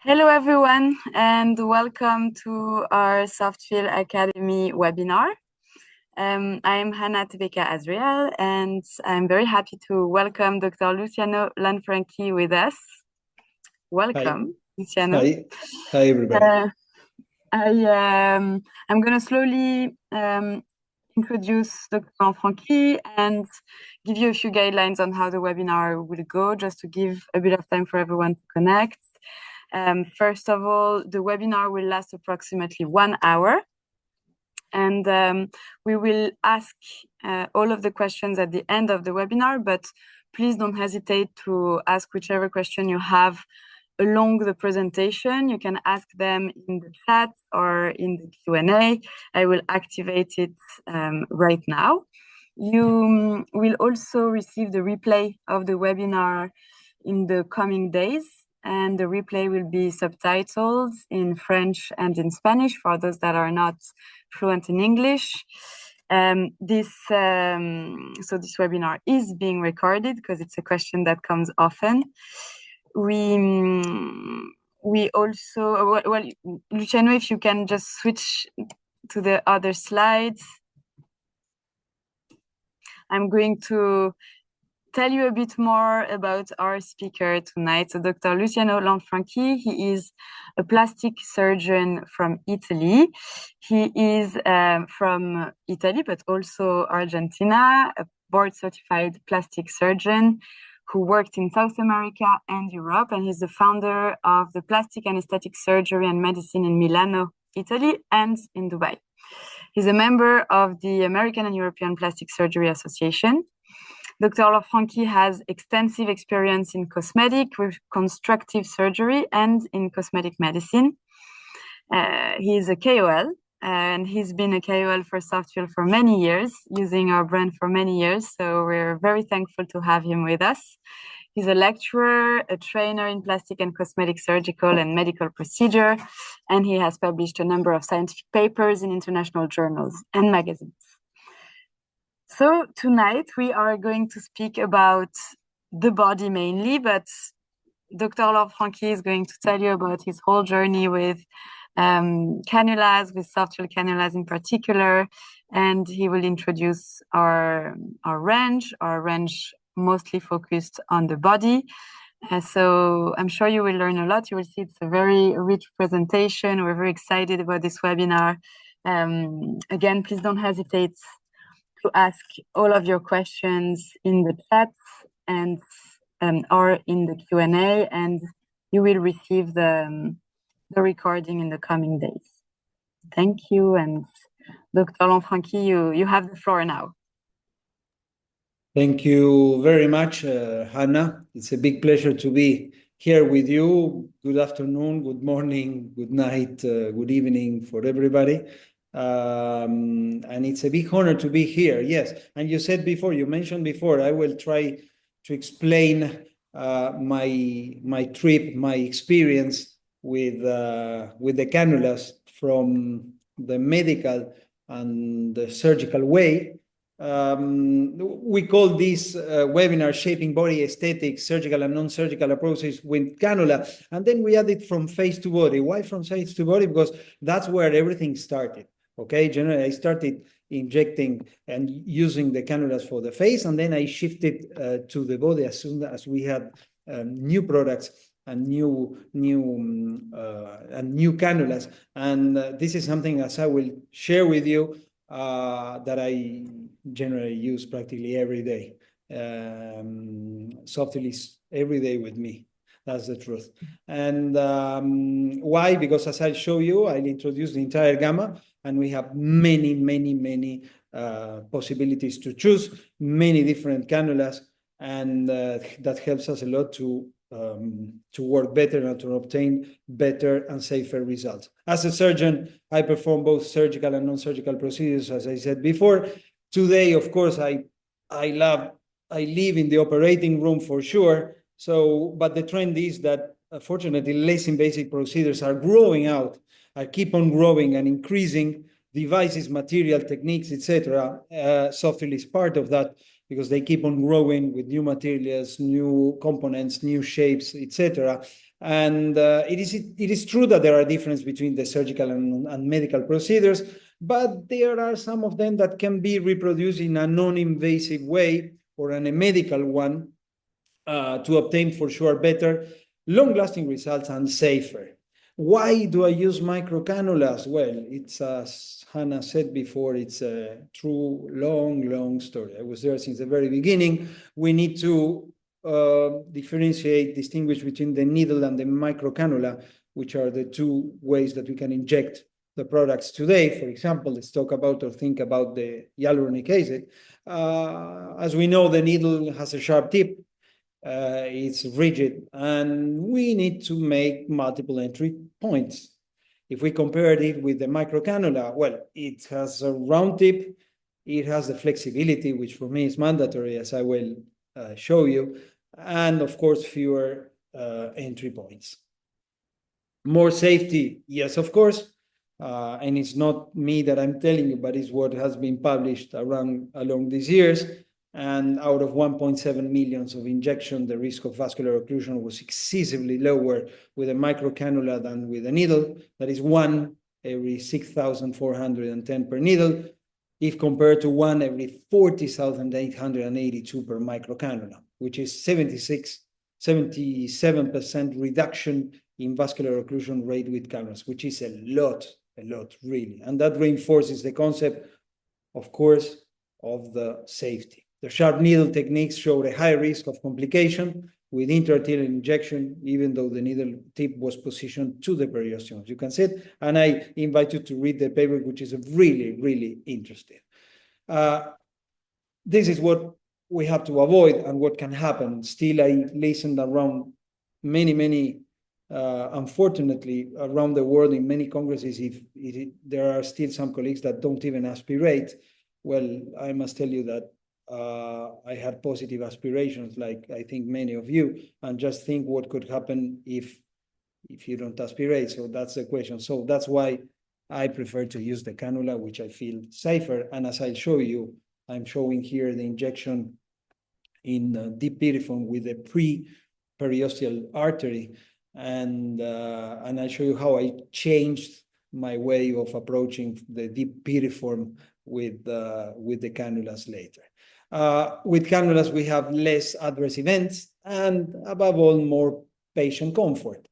Hello, everyone, and welcome to our SoftFil Academy webinar. I'm Hannah Tebeka Azriel, and I'm very happy to welcome Dr. Luciano Lanfranchi with us. Welcome, Luciano. Hi, everybody. I'm going to slowly introduce Dr. Lanfranchi and give you a few guidelines on how the webinar will go, just to give a bit of time for everyone to connect. First of all, the webinar will last approximately 1 hour, and we will ask all of the questions at the end of the webinar, but please don't hesitate to ask whichever question you have along the presentation. You can ask them in the chat or in the Q&A. I will activate it right now. You will also receive the replay of the webinar in the coming days, and the replay will be subtitled in French and in Spanish for those that are not fluent in English. So this webinar is being recorded because it's a question that comes often. We also, well, Luciano, if you can just switch to the other slides. I'm going to tell you a bit more about our speaker tonight. So Dr. Luciano Lanfranchi, he is a plastic surgeon from Italy. He is from Italy, but also Argentina, a board-certified plastic surgeon who worked in South America and Europe, and he's the founder of the Plastic and Aesthetic Surgery and Medicine in Milano, Italy, and in Dubai. He's a member of the American and European Plastic Surgery Association. Dr. Lanfranchi has extensive experience in cosmetic, reconstructive surgery, and in cosmetic medicine. He is a KOL, and he's been a KOL for SoftFil for many years, using our brand for many years. So we're very thankful to have him with us. He's a lecturer, a trainer in plastic and cosmetic surgical and medical procedure, and he has published a number of scientific papers in international journals and magazines. So tonight we are going to speak about the body mainly, but Dr. Lanfranchi is going to tell you about his whole journey with cannulas, with SoftFil Cannulas in particular, and he will introduce our range mostly focused on the body. So I'm sure you will learn a lot. You will see it's a very rich presentation. We're very excited about this webinar. Again, please don't hesitate to ask all of your questions in the chat and or in the Q&A, and you will receive the recording in the coming days. Thank you, and Dr. Lanfranchi, you have the floor now. Thank you very much, Hannah. It's a big pleasure to be here with you. Good afternoon, good morning, good night, good evening for everybody. And it's a big honor to be here. Yes, and you mentioned before, I will try to explain my trip, my experience with the cannulas from the medical and the surgical way. We call this webinar Shaping Body Aesthetics, Surgical and Non-Surgical Approaches with Cannula. And then we added from face to body. Why from face to body? Because that's where everything started. Okay, generally I started injecting and using the cannulas for the face, and then I shifted to the body as soon as we had new products and new cannulas. And this is something, as I will share with you, that I generally use practically every day. SoftFil is every day with me. That's the truth. And why? Because as I show you, I'll introduce the entire gamma, and we have many possibilities to choose, many different cannulas, and that helps us a lot to work better and to obtain better and safer results. As a surgeon, I perform both surgical and non-surgical procedures, as I said before. Today, of course, I live in the operating room for sure. So, but the trend is that, fortunately, less invasive procedures are growing out, keep on growing and increasing. Devices, material, techniques, etc. SoftFil is part of that because they keep on growing with new materials, new components, new shapes, etc. And it is true that there are differences between the surgical and medical procedures, but there are some of them that can be reproduced in a non-invasive way or in a medical one to obtain for sure better, long-lasting results and safer. Why do I use micro-cannulas? Well, it's as Hannah said before, it's a true long story. I was there since the very beginning. We need to differentiate, distinguish between the needle and the micro-cannula, which are the two ways that we can inject the products today. For example, let's talk about or think about the hyaluronic acid. As we know, the needle has a sharp tip. It's rigid, and we need to make multiple entry points. If we compare it with the micro-cannula, well, it has a round tip, it has the flexibility, which for me is mandatory, as I will show you, and of course, fewer entry points. More safety, yes, of course, and it's not me that I'm telling you, but it's what has been published along these years. And out of 1.7 million of injection, the risk of vascular occlusion was excessively lower with a micro-cannula than with a needle. That is 1 every 6,410 per needle, if compared to 1 every 40,882 per micro-cannula, which is 77% reduction in vascular occlusion rate with cannulas, which is a lot, really. And that reinforces the concept, of course, of the safety. The sharp needle techniques showed a high risk of complication with intra-arterial injection, even though the needle tip was positioned to the periosteum. You can see it, and I invite you to read the paper, which is really interesting. This is what we have to avoid and what can happen. Still, I listened around many unfortunately, around the world in many congresses, there are still some colleagues that don't even aspirate. Well, I must tell you that I had positive aspirations, like I think many of you, and just think what could happen if you don't aspirate. So that's the question. So that's why I prefer to use the cannula, which I feel safer. And as I'll show you, I'm showing here the injection in deep piriform with a pre-periosteal artery. And I show you how I changed my way of approaching the deep piriform with the cannulas later. With cannulas, we have less adverse events and, above all, more patient comfort.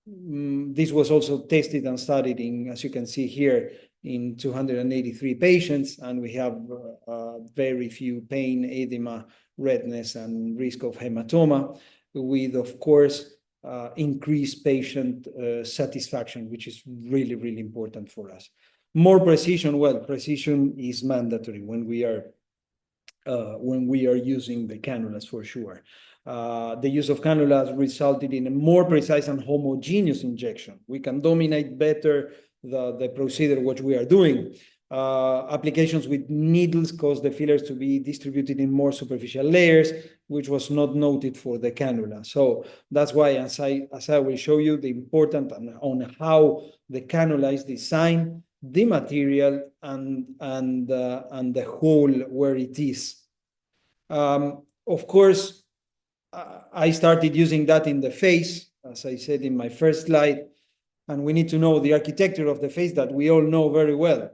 This was also tested and studied in, as you can see here, in 283 patients, and we have very few pain, edema, redness, and risk of hematoma, with, of course, increased patient satisfaction, which is really important for us. More precision, well, precision is mandatory when we are using the cannulas for sure. The use of cannulas resulted in a more precise and homogeneous injection. We can dominate better the procedure which we are doing. Applications with needles cause the fillers to be distributed in more superficial layers, which was not noted for the cannula. So that's why, as I will show you, the important on how the cannula is designed, the material, and the hole where it is. Of course, I started using that in the face, as I said in my first slide, and we need to know the architecture of the face that we all know very well.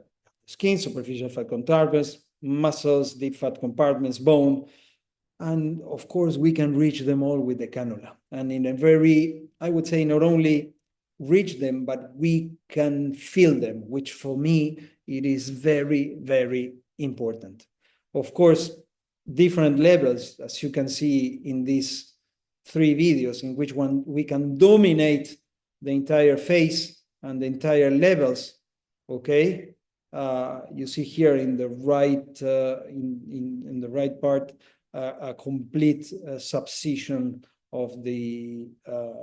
Skin, superficial fat compartments, muscles, deep fat compartments, bone, and of course we can reach them all with the cannula. And in a very, I would say, not only reach them, but we can feel them, which for me, it is very important. Of course, different levels, as you can see in these 3 videos, in which one we can dominate the entire face and the entire levels, okay? You see here in the right, in the right part, a complete subcision of the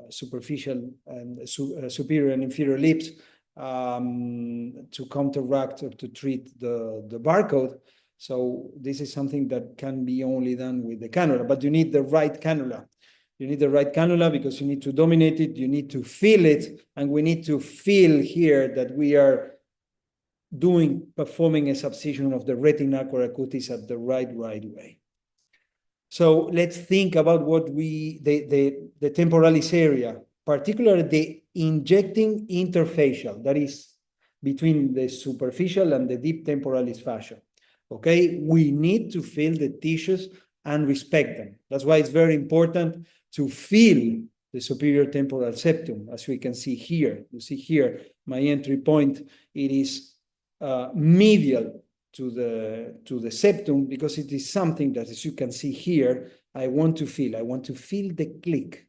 superficial and superior and inferior lips to counteract or to treat the barcode. So this is something that can be only done with the cannula, but you need the right cannula. You need the right cannula because you need to dominate it, you need to feel it, and we need to feel here that we are performing a subcision of the retina coracutis at the right way. So let's think about what the temporalis area, particularly the injecting interfacial, that is between the superficial and the deep temporalis fascia. Okay, we need to feel the tissues and respect them. That's why it's very important to feel the superior temporal septum, as we can see here. You see here, my entry point, it is medial to the septum, because it is something that, as you can see here, I want to feel the click.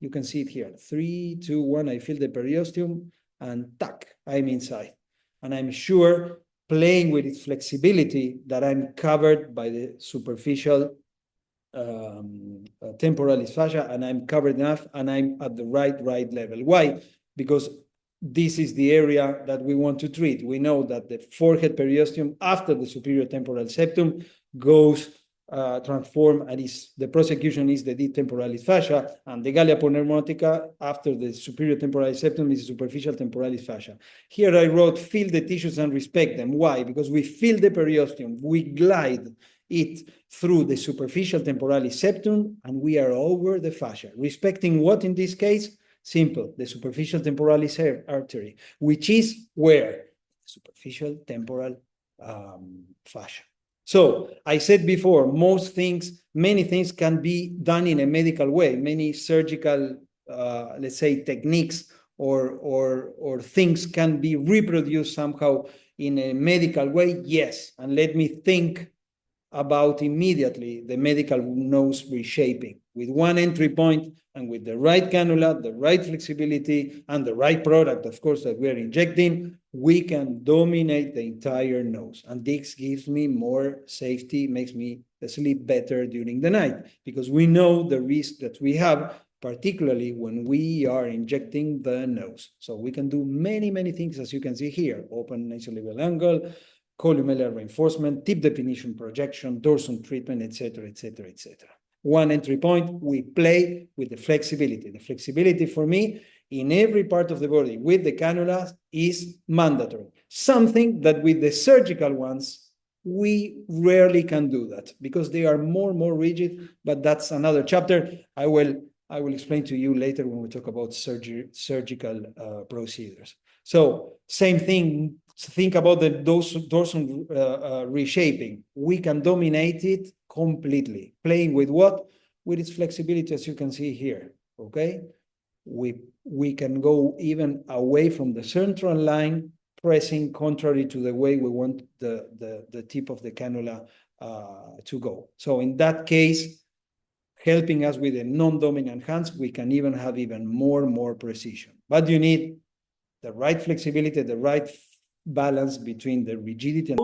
You can see it here, 3, 2, 1, I feel the periosteum, and tack, I'm inside. And I'm sure, playing with its flexibility, that I'm covered by the superficial temporalis fascia, and I'm covered enough, and I'm at the right level. Why? Because this is the area that we want to treat. We know that the forehead periosteum after the superior temporal septum goes transform, and the prosecution is the deep temporalis fascia, and the gallia pneumatical after the superior temporalis septum is the superficial temporalis fascia. Here I wrote, feel the tissues and respect them. Why? Because we feel the periosteum, we glide it through the superficial temporalis septum, and we are over the fascia. Respecting what in this case? Simple, the superficial temporalis artery, which is where? Superficial temporal fascia. So I said before, many things can be done in a medical way. Many surgical, let's say, techniques or things can be reproduced somehow in a medical way. Yes, and let me think about immediately the medical nose reshaping with one entry point and with the right cannula, the right flexibility, and the right product, of course, that we are injecting, we can dominate the entire nose. And this gives me more safety, makes me sleep better during the night, because we know the risk that we have, particularly when we are injecting the nose. So we can do many, many things, as you can see here: open nasolabial angle, columellar reinforcement, tip definition projection, dorsum treatment, etc., etc., etc. One entry point, we play with the flexibility. The flexibility for me in every part of the body with the cannulas is mandatory. Something that with the surgical ones, we rarely can do that because they are more rigid, but that's another chapter. I will explain to you later when we talk about surgical procedures. So same thing, think about the dorsum reshaping. We can dominate it completely. Playing with what? With its flexibility, as you can see here, okay? We can go even away from the central line, pressing contrary to the way we want the tip of the cannula to go. So in that case, helping us with the non-dominant hands, we can even have even more precision. But you need the right flexibility, the right balance between the rigidity and